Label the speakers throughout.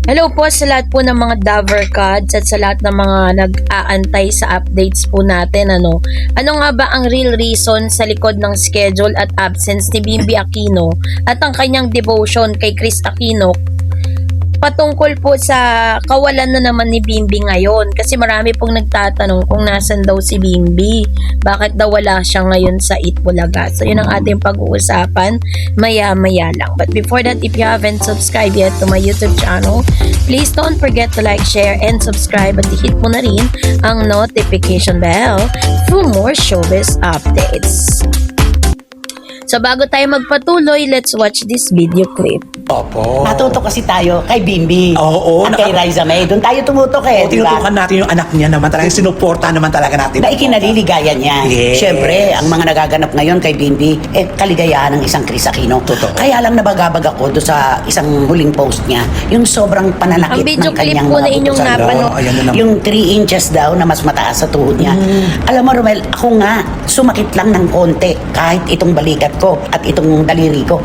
Speaker 1: Hello po sa lahat po ng mga Dover Cards at sa lahat ng mga nag-aantay sa updates po natin. Ano nga ba ang real reason sa likod ng schedule at absence ni Bimby Aquino at ang kanyang devotion kay Kris Aquino? Patungkol po sa kawalan na naman ni Bimby ngayon, kasi marami pong nagtatanong kung nasan daw si Bimby, bakit daw wala siya ngayon sa Eat Bulaga. So yun ang ating pag-uusapan maya-maya lang. But before that, if you haven't subscribed yet to my YouTube channel, please don't forget to like, share, and subscribe at hit mo na rin ang notification bell for more showbiz updates. So bago tayo magpatuloy, let's watch this video clip.
Speaker 2: Opo.
Speaker 3: Natuto kasi tayo kay Bimby.
Speaker 2: Oo,
Speaker 3: at kay Riza May. Doon tayo tumutok
Speaker 2: O, tinutukan natin yung anak niya naman talaga. Sinuporta naman talaga natin.
Speaker 3: Na ikinaliligayan niya.
Speaker 2: Yes.
Speaker 3: Siyempre, ang mga nagaganap ngayon kay Bimby, kaligayahan ng isang Kris Aquino.
Speaker 2: Totoo.
Speaker 3: Kaya lang nabagabag ako doon sa isang huling post niya, yung sobrang pananakit
Speaker 1: Ang video
Speaker 3: ng
Speaker 1: clip
Speaker 3: kanyang
Speaker 1: po
Speaker 3: mga
Speaker 1: na inyong
Speaker 3: buto sa
Speaker 1: napanood.
Speaker 2: Ayan na naman.
Speaker 3: yung 3 inches daw na mas mataas sa tuhod niya. Alam mo, Romel, ako nga, sumakit lang ng konti kahit itong balikat ko at itong daliri ko.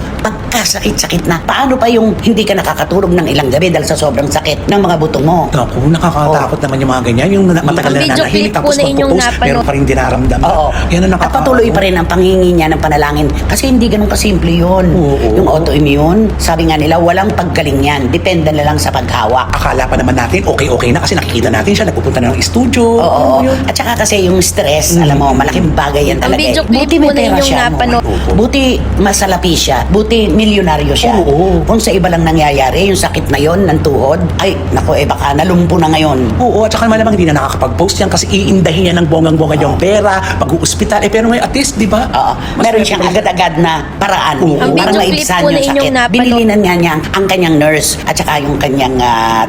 Speaker 3: Pagkasakit-sakit na. Paano pa yung hindi ka nakakatulog ng ilang gabi dahil sa sobrang sakit ng mga buto mo?
Speaker 2: Naku, nakakatakot naman yung mga ganyan. Yung matagal
Speaker 1: Ang
Speaker 2: na
Speaker 1: video
Speaker 2: nanahimik
Speaker 1: clip po
Speaker 2: tapos
Speaker 1: na inyong
Speaker 2: magpo-post,
Speaker 1: napanood.
Speaker 2: meron pa rin dinaramdaman.
Speaker 3: Oo.
Speaker 2: Yan ang
Speaker 3: At
Speaker 2: nakakatakot.
Speaker 3: patuloy pa rin ang panghingi niya ng panalangin. Kasi hindi ganun kasimple yun.
Speaker 2: Oo.
Speaker 3: Yung autoimmune, sabi nga nila, walang paggaling yan. Depende na lang sa paghawak.
Speaker 2: Akala pa naman natin, okay na kasi nakikita natin siya, nagpupunta na ng studio.
Speaker 3: Oo.
Speaker 2: Ano yun?
Speaker 3: At saka kasi yung stress, alam mo, malaking bagay yan
Speaker 1: Ang
Speaker 3: talaga.
Speaker 1: video
Speaker 3: eh.
Speaker 1: clip
Speaker 3: Buti may
Speaker 1: po na
Speaker 3: pera
Speaker 1: inyong
Speaker 3: siya.
Speaker 1: napanood.
Speaker 3: Buti masalapi siya. Buti milyonaryo siya.
Speaker 2: Oo.
Speaker 3: Kung sa iba lang nangyayari, yung sakit na yon ng tuhod, ay, nako, baka nalumpo na ngayon.
Speaker 2: Oo, at saka malamang hindi na nakakapag-post yan kasi iindahin niya ng bonggang-bongga yung pera, pag-uuspital. Pero ngayon, at least, di ba?
Speaker 3: Oo. Meron siyang agad-agad na paraan.
Speaker 2: Oo.
Speaker 1: Ang
Speaker 3: Parang
Speaker 1: video clip
Speaker 3: maibsan
Speaker 1: po na
Speaker 3: yung
Speaker 1: inyong
Speaker 3: sakit.
Speaker 1: napanood.
Speaker 3: Binilinan nga niya ang kanyang nurse at saka yung kanyang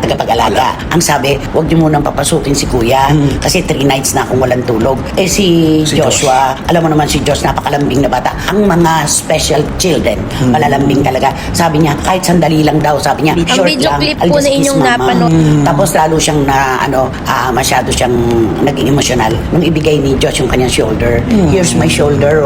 Speaker 3: tagapag-alaga. Ang sabi, huwag niyo munang papasukin si kuya kasi 3 nights na akong walang tulog. Si
Speaker 2: Si
Speaker 3: Joshua, alam mo naman si Josh, napakalambing na bata. Ang mga special children, malalambing talaga. Sabi niya, kahit sandali lang daw, sabi niya,
Speaker 1: Ang
Speaker 3: short
Speaker 1: video
Speaker 3: lang,
Speaker 1: clip
Speaker 3: I'll
Speaker 1: po
Speaker 3: just
Speaker 1: na
Speaker 3: kiss
Speaker 1: inyong
Speaker 3: mama.
Speaker 1: napanood.
Speaker 3: Tapos lalo siyang masyado siyang naging emosyonal nung ibigay ni Josh yung kanyang shoulder. Here's my shoulder,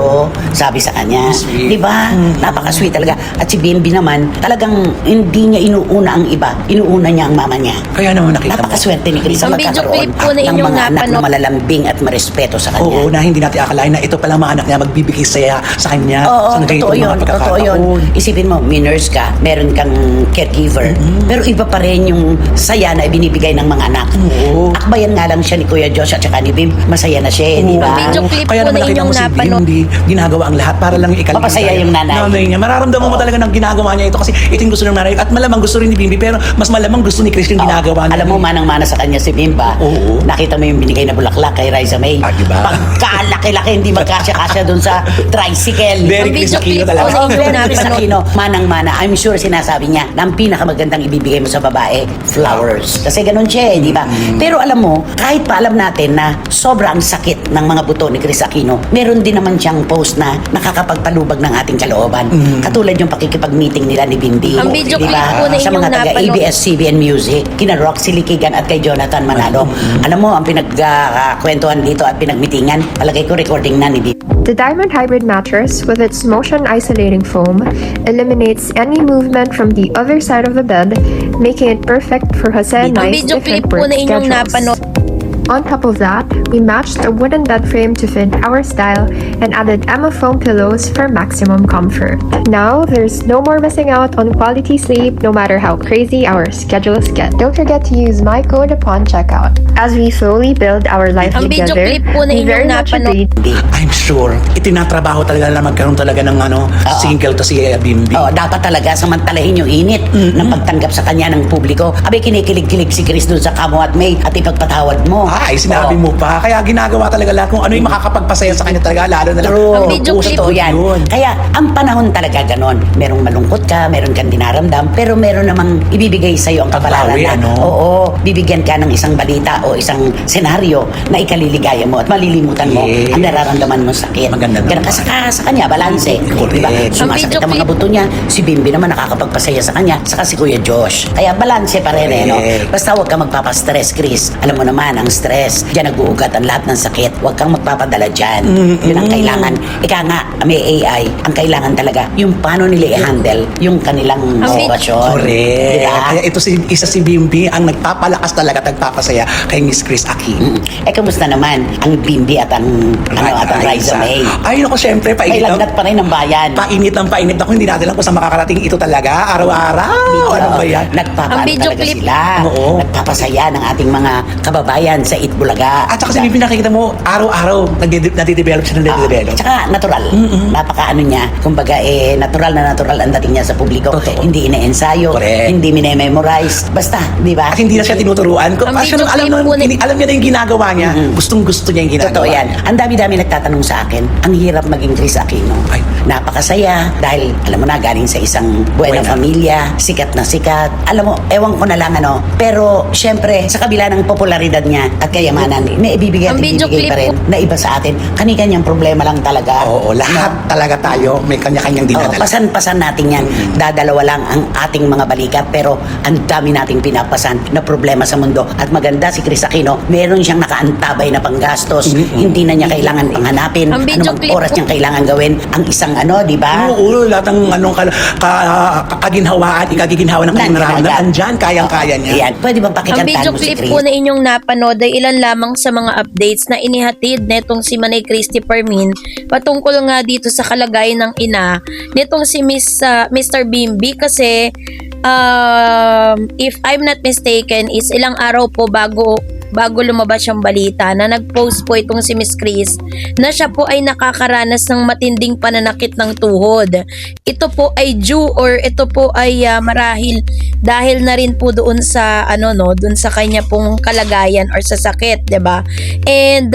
Speaker 3: sabi sa kanya.
Speaker 2: Sweet.
Speaker 3: Di ba? Napaka-sweet talaga. At si Bimby naman, talagang hindi niya inuuna ang iba. Inuuna niya ang mama niya.
Speaker 2: Kaya naman nakita mo.
Speaker 3: Napakaswerte ni Kris sa
Speaker 1: Ang video
Speaker 3: magkakaroon
Speaker 1: clip po na
Speaker 3: ng
Speaker 1: inyong
Speaker 3: mga anak na
Speaker 1: napanood.
Speaker 3: malalambing at marespeto sa kanya.
Speaker 2: Oo, na hindi natin akalain na ito pala mga anak niya magbibigay saya sa kanya.
Speaker 3: Oo,
Speaker 2: sa ganitong
Speaker 3: totoo
Speaker 2: mga
Speaker 3: yun. Totoo
Speaker 2: pagkakataon.
Speaker 3: yun. Isipin mo, may nurse ka, meron kang caregiver, pero iba pa rin yung saya na ibinibigay ng mga anak.
Speaker 2: Oo.
Speaker 3: Akbayan nga lang siya ni Kuya Josh at saka ni Bim, masaya na siya, di ba?
Speaker 1: Ang video clip
Speaker 2: Kaya
Speaker 1: po
Speaker 2: naman
Speaker 1: na
Speaker 2: nakita
Speaker 1: inyong
Speaker 2: mo si
Speaker 1: napanood.
Speaker 2: Bimby, ginagawa ang lahat para lang ikaligay.
Speaker 3: Mapasaya yung nanay.
Speaker 2: niya. Mararamdaman mo talaga ng ginagawa niya ito kasi ito yung gusto ng nanay. At malamang gusto rin ni Bimby, pero mas malamang gusto ni Kris yung ginagawa niya.
Speaker 3: Alam mo, manang-mana sa kanya si Bimba.
Speaker 2: Oo.
Speaker 3: Nakita mo yung binigay na bulaklak kay Riza May.
Speaker 2: Ah, diba?
Speaker 3: Pagkalaki-laki, hindi magkasya-kasya dun sa tricycle.
Speaker 2: Very
Speaker 1: Ang
Speaker 2: Kris
Speaker 1: video
Speaker 2: Aquino
Speaker 1: clip
Speaker 2: talaga.
Speaker 1: po na inyong
Speaker 3: Very
Speaker 1: napanood.
Speaker 3: Kris Aquino, manang-mana. I'm sure sinasabi niya na ang pinakamagandang ibibigay mo sa babae, flowers. Kasi ganun siya, di ba? Pero alam mo, kahit pa alam natin na sobrang sakit ng mga buto ni Kris Aquino, meron din naman siyang post na nakakapagpalubag ng ating kalooban. Katulad yung pakikipag-meeting nila ni Bimby.
Speaker 1: Ang video
Speaker 3: Di
Speaker 1: clip
Speaker 3: ba?
Speaker 1: po na
Speaker 3: Sa
Speaker 1: inyong
Speaker 3: mga
Speaker 1: napanood.
Speaker 3: taga-ABS-CBN Music, kina Roxy Liquigan at kay Jonathan Manalo. Alam mo, ang pinagkwentuhan dito at pinagmitingan, palagay ko recording na ni Bimby.
Speaker 4: The Diamond Hybrid mattress, with its motion isolating foam, eliminates any movement from the other side of the bed, making it perfect for Jose and
Speaker 1: Ang
Speaker 4: I's
Speaker 1: video clip
Speaker 4: different
Speaker 1: po
Speaker 4: work
Speaker 1: na inyong
Speaker 4: schedules.
Speaker 1: napanood.
Speaker 4: On top of that, we matched a wooden bed frame to fit our style and added Emma foam pillows for maximum comfort. Now, there's no more missing out on quality sleep no matter how crazy our schedules get. Don't forget to use my code upon checkout. As we slowly build our life
Speaker 1: Ang video
Speaker 4: together,
Speaker 1: clip po na
Speaker 4: we very
Speaker 1: inyong
Speaker 4: much
Speaker 1: napanood.
Speaker 4: agree.
Speaker 2: I'm sure, itinatrabaho talaga na magkaroon talaga ng single to si Bimby.
Speaker 3: Dapat talaga samantalahin yung init ng pagtanggap sa kanya ng publiko. Abay, kinikilig-kilig si Chris doon sa Kamo at May at ipagpatawad mo.
Speaker 2: Ay, sinabi mo pa. Kaya ginagawa talaga lahat kung ano yung makakapagpasaya sa kanya talaga, lalo na lang.
Speaker 3: True.
Speaker 1: Ang video clip
Speaker 3: Totoo yan.
Speaker 2: yun.
Speaker 3: Kaya, ang panahon talaga ganon. Merong malungkot ka, meron kang dinaramdam, pero meron namang ibibigay sa'yo ang kapalaran
Speaker 2: Pabawi,
Speaker 3: na, oo, bibigyan ka ng isang balita o isang senaryo na ikaliligaya mo at malilimutan mo
Speaker 2: Yes.
Speaker 3: ang nararamdaman mo sakit.
Speaker 2: Maganda
Speaker 3: Ganun
Speaker 2: naman.
Speaker 3: ka sa kanya, balanse.
Speaker 2: Correct.
Speaker 3: Diba?
Speaker 2: Ang
Speaker 3: Sumasakit
Speaker 1: video
Speaker 3: ang mga
Speaker 1: clip-
Speaker 3: buto niya. Si Bimby naman nakakapagpasaya sa kanya, saka si Kuya Josh. Kaya balanse pa rin, no?
Speaker 2: Correct.
Speaker 3: Basta huwag ka magpapastress, Chris. Alam mo naman, ang stress stress. Diyan nag-uugat ang lahat ng sakit. Huwag kang magpapadala dyan. Yun ang kailangan. Ika nga, may AI. Ang kailangan talaga, yung paano nila i-handle yung kanilang sitwasyon.
Speaker 2: Correct.
Speaker 3: Diba?
Speaker 2: Kaya ito isa si Bimbi ang nagpapalakas talaga at nagpapasaya kay Miss Chris Aquino.
Speaker 3: Kamusta naman ang Bimbi at ang Raisa May?
Speaker 2: Ay, naku, syempre,
Speaker 3: May
Speaker 2: painit
Speaker 3: lagnat pa rin ng bayan.
Speaker 2: Painit ng painit. Ako, hindi natin alam kung saan makakarating ito talaga. Araw-araw. Ano ba yan?
Speaker 1: Ang
Speaker 3: Nagpapaano
Speaker 1: video
Speaker 3: talaga
Speaker 1: clip.
Speaker 3: sila.
Speaker 2: Oo.
Speaker 3: Nagpapasaya ng ating mga kababayan sa Itbulaga.
Speaker 2: At saka si Bimbi, nakikita mo, araw-araw, nadidevelop siya ng nadidevelop.
Speaker 3: Tsaka natural. Napaka-ano niya. Kumbaga, natural na natural ang dating niya sa publiko.
Speaker 2: Totoo.
Speaker 3: Hindi ina-ensayo.
Speaker 2: Correct.
Speaker 3: Hindi minememorize. Basta, di ba?
Speaker 2: At hindi na siya tinuturuan.
Speaker 1: Ang video
Speaker 2: Alam
Speaker 1: clip po
Speaker 2: alam niya na yung ginagawa niya. Gustong-gusto niya yung ginagawa.
Speaker 3: Totoo yan. Ang dami-dami nagtatanong sa akin, ang hirap maging Chris Aquino.
Speaker 2: Ay.
Speaker 3: Napakasaya dahil, alam mo na, galing sa isang buena
Speaker 2: Buena.
Speaker 3: familia, sikat na sikat. Alam mo, ewan ko na lang ano. Pero, syempre, sa kabila ng popularidad niya at kayamanan, na ibibigay at
Speaker 1: Ang video
Speaker 3: ibibigay pa
Speaker 1: clip
Speaker 3: rin na iba sa atin. Kani-kanyang problema lang talaga.
Speaker 2: Oo, lahat talaga tayo may kanya-kanyang
Speaker 3: Oo,
Speaker 2: dinadala.
Speaker 3: pasan-pasan natin yan. Dadalawa lang ang ating mga balikat pero ang dami nating pinapasan na problema sa mundo. At maganda si Chris Aquino, meron siyang nakaantabay na panggastos. Hindi na niya kailangan panghanapin.
Speaker 1: Ang video
Speaker 3: Anong
Speaker 1: clip
Speaker 3: oras
Speaker 1: po.
Speaker 3: niyang kailangan gawin ang isang ano, di ba?
Speaker 2: Oo, lahat ng kaginhawaan, ikagiginhawa ng kanyang nararamdaman, andyan, kayang-kaya niya.
Speaker 3: Ayan. Pwede bang
Speaker 1: Ang
Speaker 3: pakikantahan
Speaker 1: video
Speaker 3: mo si
Speaker 1: clip
Speaker 3: Chris?
Speaker 1: po na inyong napanood ay ilan lamang sa mga updates na inihatid netong si Manay Christy Permin patungkol nga dito sa kalagayan ng ina netong si Mr. Bimbi kasi if I'm not mistaken is ilang araw po bago lumabas yung balita na nag-post po itong si Miss Chris na siya po ay nakakaranas ng matinding pananakit ng tuhod. Ito po ay due or ito po ay marahil dahil na rin po doon sa doon sa kanya pong kalagayan or sa sakit, 'di ba? And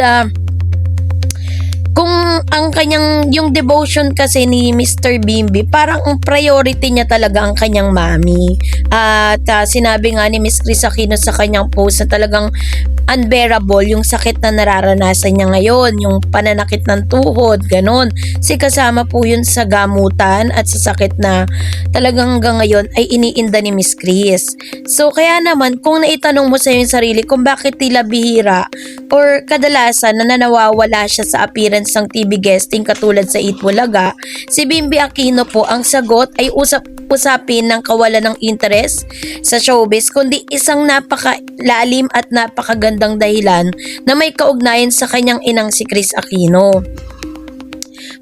Speaker 1: kung ang kanyang yung devotion kasi ni Mr. Bimbi, parang ang priority niya talaga ang kanyang mami. At sinabi nga ni Miss Chris Aquino sa kanyang post na talagang unbearable yung sakit na nararanasan niya ngayon, yung pananakit ng tuhod, ganun. Kasi kasama po yun sa gamutan at sa sakit na talagang hanggang ngayon ay iniinda ni Miss Chris. So kaya naman, kung naitanong mo sa iyong sarili kung bakit tila bihira or kadalasan na nawawala siya sa appearance ng TV guesting katulad sa Itbulaga, si Bimbi Aquino po ang sagot ay usapin ng kawalan ng interest sa showbiz kundi isang napakalalim at napakagandang dahilan na may kaugnayan sa kanyang inang si Chris Aquino.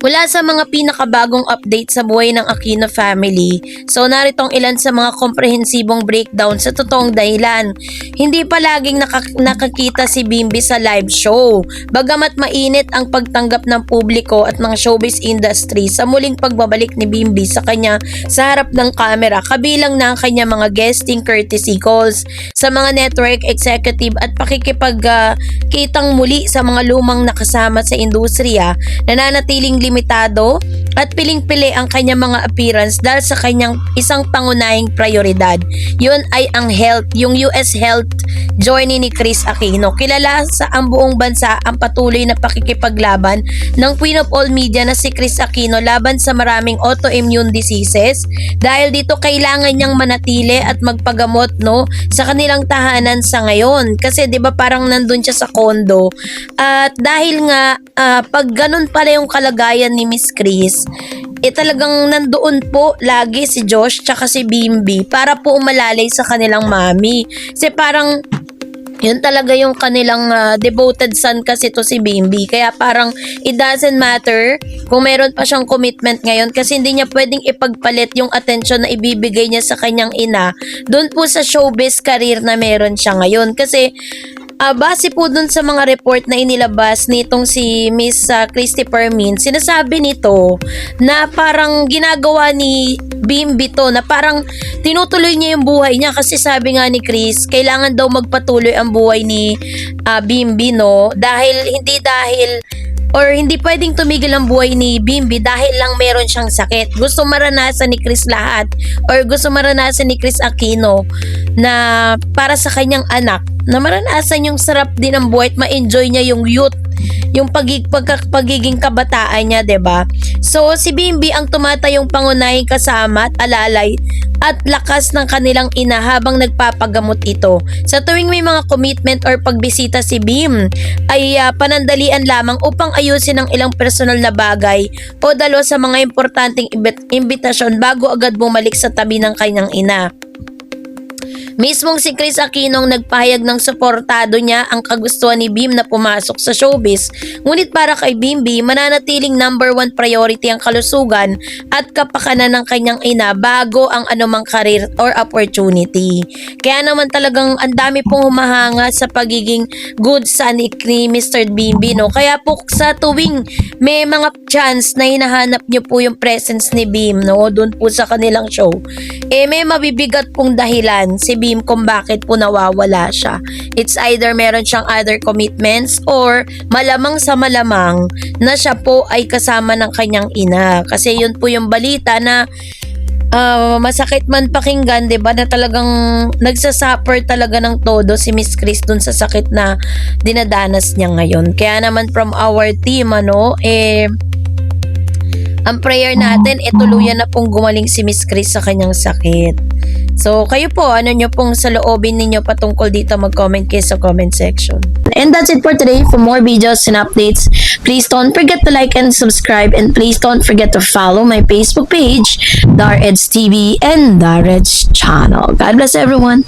Speaker 1: Mula sa mga pinakabagong update sa buhay ng Aquino family, so narito ang ilan sa mga komprehensibong breakdown sa totoong dahilan. Hindi palaging nakakita si Bimbi sa live show. Bagamat mainit ang pagtanggap ng publiko at ng showbiz industry sa muling pagbabalik ni Bimbi sa kanya sa harap ng camera, kabilang na ang kanya mga guesting courtesy calls sa mga network executive at pakikipagkitang muli sa mga lumang nakasama sa industriya, nananatiling limitado at piling-pili ang kanyang mga appearance dahil sa kanyang isang pangunahing prioridad. Yun ay ang health, yung US health journey ni Chris Aquino. Kilala sa ang buong bansa ang patuloy na pakikipaglaban ng Queen of All Media na si Chris Aquino laban sa maraming autoimmune diseases. Dahil dito kailangan niyang manatili at magpagamot sa kanilang tahanan sa ngayon. Kasi 'di ba parang nandun siya sa condo. At dahil nga pag ganun pala yung kalagayan ni Miss Chris, talagang nandoon po lagi si Josh tsaka si Bimbi para po umalalay sa kanilang mami. Kasi parang yun talaga yung kanilang devoted son kasi to si Bimbi. Kaya parang it doesn't matter kung meron pa siyang commitment ngayon kasi hindi niya pwedeng ipagpalit yung attention na ibibigay niya sa kanyang ina doon po sa showbiz career na meron siya ngayon. Kasi base po dun sa mga report na inilabas nitong si Miss Christy Permin, sinasabi nito na parang ginagawa ni Bimbi to, na parang tinutuloy niya yung buhay niya kasi sabi nga ni Chris, kailangan daw magpatuloy ang buhay ni Bimbi hindi pwedeng tumigil ang buhay ni Bimbi dahil lang meron siyang sakit. Gusto maranasan ni Chris lahat or gusto maranasan ni Chris Aquino na para sa kanyang anak na maranasan yung sarap din ng buhay at ma-enjoy niya yung youth yung pagiging kabataan niya, 'di ba? So si Bimbi ang tumatayong pangunahing kasama at alalay at lakas ng kanilang ina habang nagpapagamot ito. Sa tuwing may mga commitment or pagbisita si Bim ay panandalian lamang upang ayusin ang ilang personal na bagay o dalo sa mga importanteng imbitasyon bago agad bumalik sa tabi ng kanyang ina. Mismong si Chris Aquino ang nagpahayag ng suportado niya ang kagustuhan ni Bim na pumasok sa showbiz. Ngunit para kay Bimbi, mananatiling number 1 priority ang kalusugan at kapakanan ng kanyang ina bago ang anumang career or opportunity. Kaya naman talagang ang dami pong humahanga sa pagiging good son ni Mr. Bimbi, no? Kaya po sa tuwing may mga chance na hinahanap niyo po yung presence ni Bim, no? Doon po sa kanilang show. May mabibigat pong dahilan si Bim kung bakit po nawawala siya. It's either meron siyang other commitments or malamang sa malamang na siya po ay kasama ng kanyang ina. Kasi yun po yung balita na masakit man pakinggan, 'di ba, na talagang nagsasuffer talaga ng todo si Miss Chris dun sa sakit na dinadanas niya ngayon. Kaya naman from our team, ang prayer natin, tuluyan na pong gumaling si Miss Chris sa kanyang sakit. So, kayo po, ano nyo pong saloobin ninyo patungkol dito, mag-comment kayo sa comment section. And that's it for today. For more videos and updates, please don't forget to like and subscribe, and please don't forget to follow my Facebook page, Dar Eds TV and Dar Eds channel. God bless everyone.